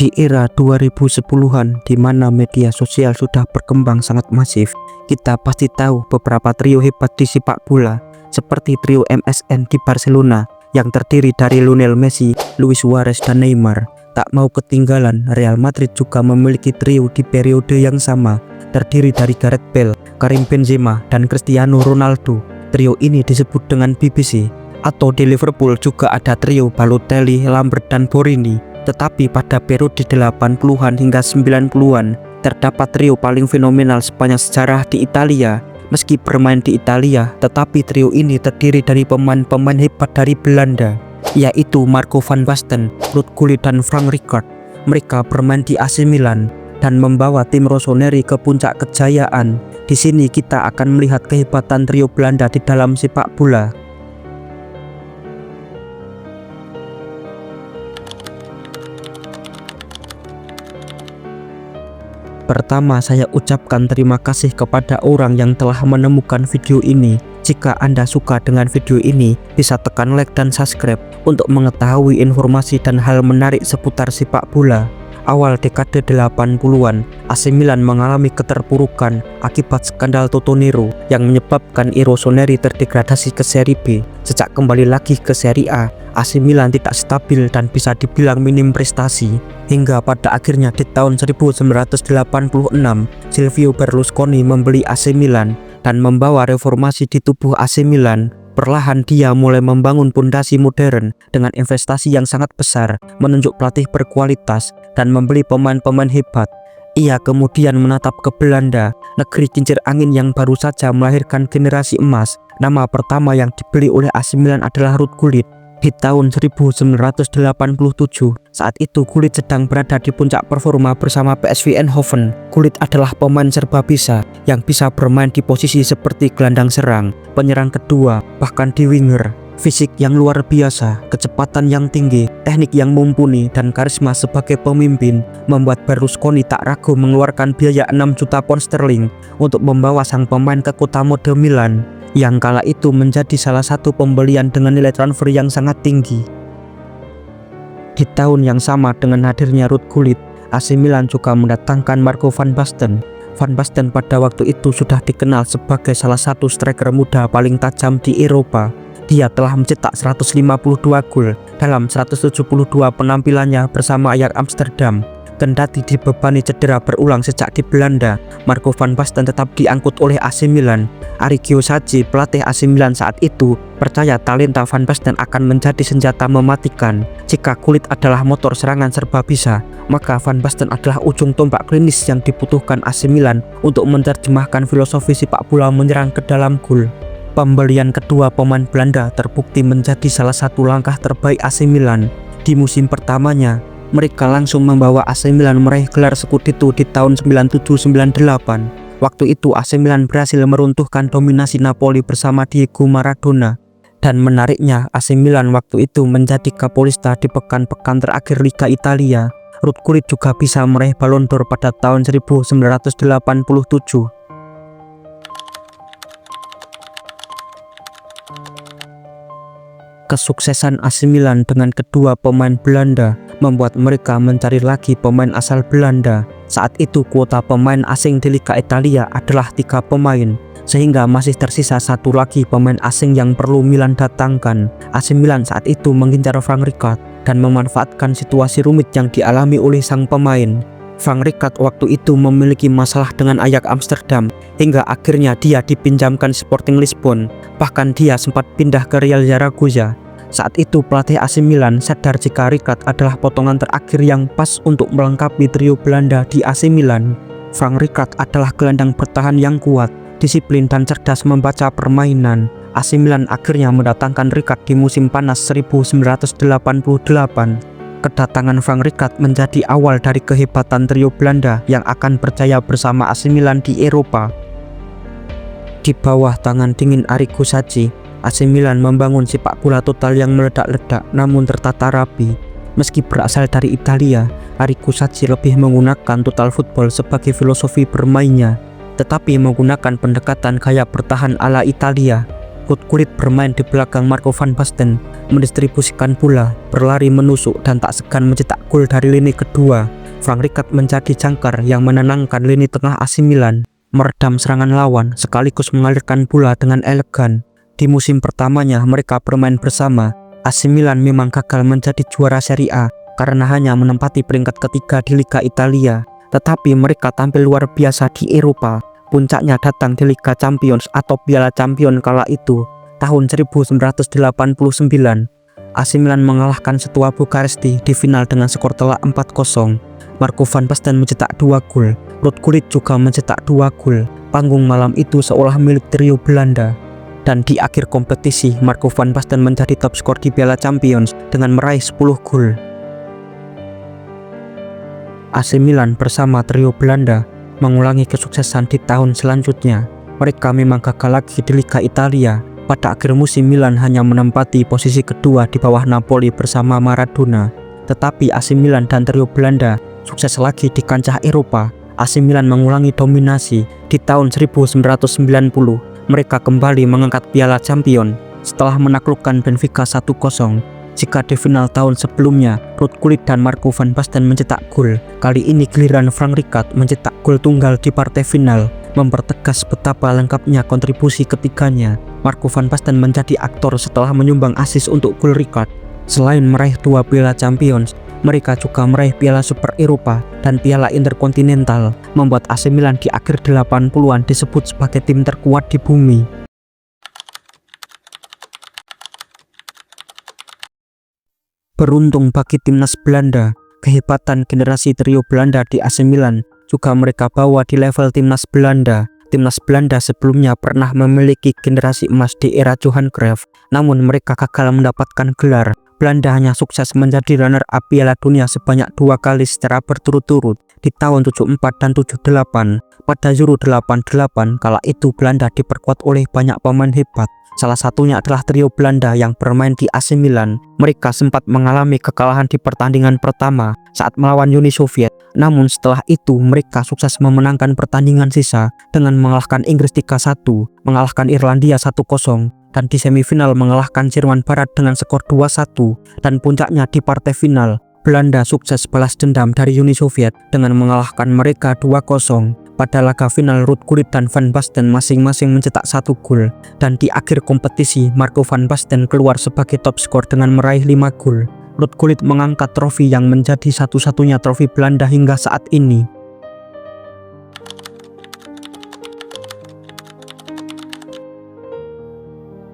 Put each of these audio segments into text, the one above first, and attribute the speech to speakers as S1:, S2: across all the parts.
S1: Di era 2010-an di mana media sosial sudah berkembang sangat masif, kita pasti tahu beberapa trio hebat di sepak bola seperti trio MSN di Barcelona yang terdiri dari Lionel Messi, Luis Suarez dan Neymar. Tak mau ketinggalan, Real Madrid juga memiliki trio di periode yang sama, terdiri dari Gareth Bale, Karim Benzema dan Cristiano Ronaldo. Trio ini disebut dengan BBC. Atau di Liverpool juga ada trio Balotelli, Lambert dan Borini. Tetapi pada periode 80-an hingga 90-an terdapat trio paling fenomenal sepanjang sejarah di Italia. Meski bermain di Italia, tetapi trio ini terdiri dari pemain-pemain hebat dari Belanda, yaitu Marco van Basten, Ruud Gullit dan Frank Rijkaard. Mereka bermain di AC Milan dan membawa tim Rossoneri ke puncak kejayaan. Di sini kita akan melihat kehebatan trio Belanda di dalam sepak bola. Pertama, saya ucapkan terima kasih kepada orang yang telah menemukan video ini. Jika Anda suka dengan video ini, bisa tekan like dan subscribe untuk mengetahui informasi dan hal menarik seputar sepak bola. Awal dekade 80-an, AC Milan mengalami keterpurukan akibat skandal Totonero yang menyebabkan Rossoneri terdegradasi ke Serie B. Sejak kembali lagi ke Serie A, AC Milan tidak stabil dan bisa dibilang minim prestasi. Hingga pada akhirnya di tahun 1986, Silvio Berlusconi membeli AC Milan dan membawa reformasi di tubuh AC Milan. Perlahan dia mulai membangun pondasi modern dengan investasi yang sangat besar, menunjuk pelatih berkualitas, dan membeli pemain-pemain hebat. Ia kemudian menatap ke Belanda, negeri kincir angin yang baru saja melahirkan generasi emas. Nama pertama yang dibeli oleh AC Milan adalah Ruud Gullit. Di tahun 1987, saat itu Gullit sedang berada di puncak performa bersama PSV Eindhoven. Gullit adalah pemain serba bisa yang bisa bermain di posisi seperti gelandang serang, penyerang kedua, bahkan di winger. Fisik yang luar biasa, kecepatan yang tinggi, teknik yang mumpuni, dan karisma sebagai pemimpin membuat Berlusconi tak ragu mengeluarkan biaya 6 juta pound sterling untuk membawa sang pemain ke kota mode Milan, yang kala itu menjadi salah satu pembelian dengan nilai transfer yang sangat tinggi. Di tahun yang sama dengan hadirnya Ruud Gullit, AC Milan juga mendatangkan Marco van Basten. Van Basten pada waktu itu sudah dikenal sebagai salah satu striker muda paling tajam di Eropa. Dia telah mencetak 152 gol dalam 172 penampilannya bersama Ajax Amsterdam. Kendati dibebani cedera berulang sejak di Belanda, Marco van Basten tetap diangkut oleh AC Milan. Arrigo Sacchi, pelatih AC Milan saat itu, percaya talenta Van Basten akan menjadi senjata mematikan. Jika Gullit adalah motor serangan serba bisa, maka Van Basten adalah ujung tombak klinis yang dibutuhkan AC Milan untuk menerjemahkan filosofi sepak bola menyerang ke dalam gol. Pembelian kedua pemain Belanda terbukti menjadi salah satu langkah terbaik AC Milan. Di musim pertamanya, mereka langsung membawa AC Milan meraih gelar Scudetto di tahun 97-98. Waktu itu AC Milan berhasil meruntuhkan dominasi Napoli bersama Diego Maradona. Dan menariknya, AC Milan waktu itu menjadi kapolista di pekan-pekan terakhir Liga Italia. Ruud Gullit juga bisa meraih Ballon d'Or pada tahun 1987. Kesuksesan AC Milan dengan kedua pemain Belanda membuat mereka mencari lagi pemain asal Belanda. Saat itu kuota pemain asing di Liga Italia adalah 3 pemain, sehingga masih tersisa satu lagi pemain asing yang perlu Milan datangkan. AC Milan saat itu mengincar Frank Rijkaard dan memanfaatkan situasi rumit yang dialami oleh sang pemain. Frank Rijkaard waktu itu memiliki masalah dengan Ajax Amsterdam, hingga akhirnya dia dipinjamkan Sporting Lisbon. Bahkan dia sempat pindah ke Real Zaragoza. Saat itu pelatih AC Milan sadar jika Rijkaard adalah potongan terakhir yang pas untuk melengkapi trio Belanda di AC Milan. Frank Rijkaard adalah gelandang bertahan yang kuat, disiplin dan cerdas membaca permainan. AC Milan akhirnya mendatangkan Rijkaard di musim panas 1988. Kedatangan Frank Rijkaard menjadi awal dari kehebatan trio Belanda yang akan berjaya bersama AC Milan di Eropa. Di bawah tangan dingin Arrigo Sacchi, AC Milan membangun sepak bola total yang meledak-ledak namun tertata rapi. Meski berasal dari Italia, Arrigo Sacchi lebih menggunakan total football sebagai filosofi bermainnya, tetapi menggunakan pendekatan gaya bertahan ala Italia. Ruud Gullit bermain di belakang Marco van Basten, mendistribusikan bola, berlari menusuk dan tak segan mencetak gol dari lini kedua. Frank Rijkaard menjadi jangkar yang menenangkan lini tengah AC Milan, meredam serangan lawan sekaligus mengalirkan bola dengan elegan. Di musim pertamanya mereka bermain bersama, AC Milan memang gagal menjadi juara Serie A karena hanya menempati peringkat ketiga di Liga Italia, tetapi mereka tampil luar biasa di Eropa. Puncaknya datang di Liga Champions atau Piala Champion kala itu, tahun 1989. AC Milan mengalahkan setua Bukaresti di final dengan skor telak 4-0. Marco van Basten mencetak 2 gol, Ruud Gullit juga mencetak 2 gol. Panggung malam itu seolah milik trio Belanda. Dan di akhir kompetisi, Marco van Basten menjadi top skor di Piala Champions dengan meraih 10 gol. AC Milan bersama trio Belanda mengulangi kesuksesan di tahun selanjutnya. Mereka memang gagal lagi di Liga Italia. Pada akhir musim Milan hanya menempati posisi kedua di bawah Napoli bersama Maradona. Tetapi AC Milan dan trio Belanda sukses lagi di kancah Eropa. AC Milan mengulangi dominasi. Di tahun 1990, mereka kembali mengangkat Piala Champion setelah menaklukkan Benfica 1-0. Jika di final tahun sebelumnya Ruud Gullit dan Marco van Basten mencetak gol, kali ini giliran Frank Rijkaard mencetak gol tunggal di partai final, mempertegas betapa lengkapnya kontribusi ketiganya. Marco van Basten menjadi aktor setelah menyumbang assist untuk gol Rijkaard. Selain meraih 2 Piala Champions, mereka juga meraih Piala Super Eropa dan Piala Interkontinental, membuat AC Milan di akhir 80-an disebut sebagai tim terkuat di bumi. Beruntung bagi timnas Belanda, kehebatan generasi trio Belanda di AC Milan juga mereka bawa di level timnas Belanda. Timnas Belanda sebelumnya pernah memiliki generasi emas di era Johan Cruyff, namun mereka gagal mendapatkan gelar. Belanda hanya sukses menjadi runner-up Piala Dunia sebanyak 2 kali secara berturut-turut di tahun 74 dan 78. Pada Euro 88 kala itu Belanda diperkuat oleh banyak pemain hebat. Salah satunya adalah trio Belanda yang bermain di AC Milan. Mereka sempat mengalami kekalahan di pertandingan pertama saat melawan Uni Soviet. Namun setelah itu mereka sukses memenangkan pertandingan sisa dengan mengalahkan Inggris 3-1, mengalahkan Irlandia 1-0, dan di semifinal mengalahkan Jerman Barat dengan skor 2-1. Dan puncaknya di partai final, Belanda sukses balas dendam dari Uni Soviet dengan mengalahkan mereka 2-0. Pada laga final, Ruud Gullit dan Van Basten masing-masing mencetak 1 gol. Dan di akhir kompetisi, Marco van Basten keluar sebagai top skor dengan meraih 5 gol. Ruud Gullit mengangkat trofi yang menjadi satu-satunya trofi Belanda hingga saat ini.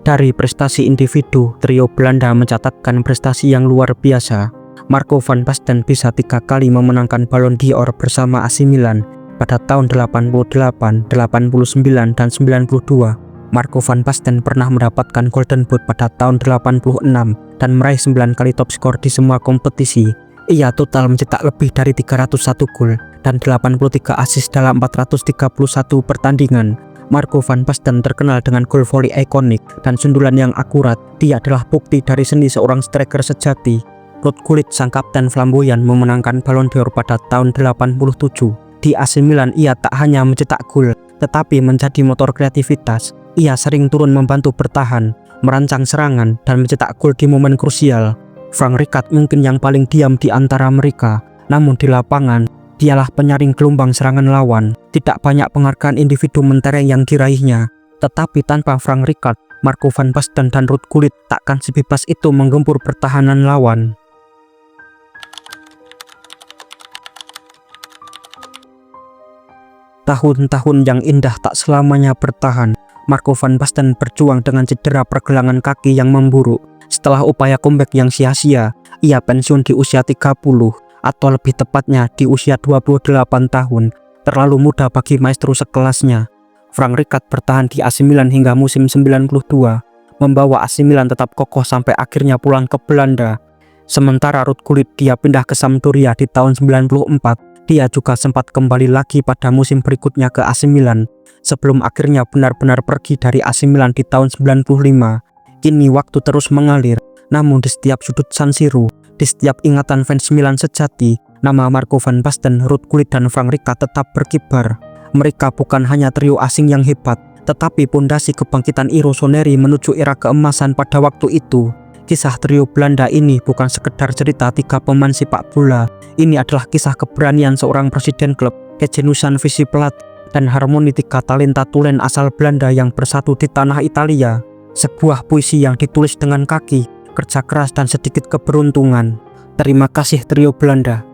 S1: Dari prestasi individu, trio Belanda mencatatkan prestasi yang luar biasa. Marco van Basten bisa 3 kali memenangkan Ballon d'Or bersama AC Milan pada tahun 88, 89, dan 92. Marco van Basten pernah mendapatkan Golden Boot pada tahun 86 dan meraih 9 kali top skor di semua kompetisi. Ia total mencetak lebih dari 301 gol dan 83 assist dalam 431 pertandingan. Marco van Basten terkenal dengan gol volley ikonik dan sundulan yang akurat. Dia adalah bukti dari seni seorang striker sejati. Ruud Gullit, sang kapten flamboyan, memenangkan Ballon d'Or pada tahun 87. Di AC Milan ia tak hanya mencetak gol, tetapi menjadi motor kreativitas. Ia sering turun membantu bertahan, merancang serangan, dan mencetak gol di momen krusial. Frank Rijkaard mungkin yang paling diam di antara mereka, namun di lapangan, dialah penyaring gelombang serangan lawan. Tidak banyak penghargaan individu mentereng yang diraihnya, tetapi tanpa Frank Rijkaard, Marco van Basten dan Ruud Gullit takkan sebebas itu menggempur pertahanan lawan. Tahun-tahun yang indah tak selamanya bertahan. Marco van Basten berjuang dengan cedera pergelangan kaki yang memburuk. Setelah upaya comeback yang sia-sia, ia pensiun di usia 30, atau lebih tepatnya di usia 28 tahun. Terlalu muda bagi maestro sekelasnya. Frank Rijkaard bertahan di AC Milan hingga musim 92, membawa AC Milan tetap kokoh sampai akhirnya pulang ke Belanda. Sementara Ruud Gullit dia pindah ke Sampdoria di tahun 94. Dia juga sempat kembali lagi pada musim berikutnya ke AC Milan, sebelum akhirnya benar-benar pergi dari AC Milan di tahun 95. Kini waktu terus mengalir, namun di setiap sudut San Siro, di setiap ingatan fans Milan sejati, nama Marco van Basten, Ruud Gullit, dan Frank Rijkaard tetap berkibar. Mereka bukan hanya trio asing yang hebat, tetapi pondasi kebangkitan Iro Sonery menuju era keemasan pada waktu itu. Kisah trio Belanda ini bukan sekedar cerita 3 pemain sepak bola. Ini adalah kisah keberanian seorang presiden klub, kejenusan visi pelatih, dan harmoni 3 talenta tulen asal Belanda yang bersatu di tanah Italia. Sebuah puisi yang ditulis dengan kaki, kerja keras, dan sedikit keberuntungan. Terima kasih trio Belanda.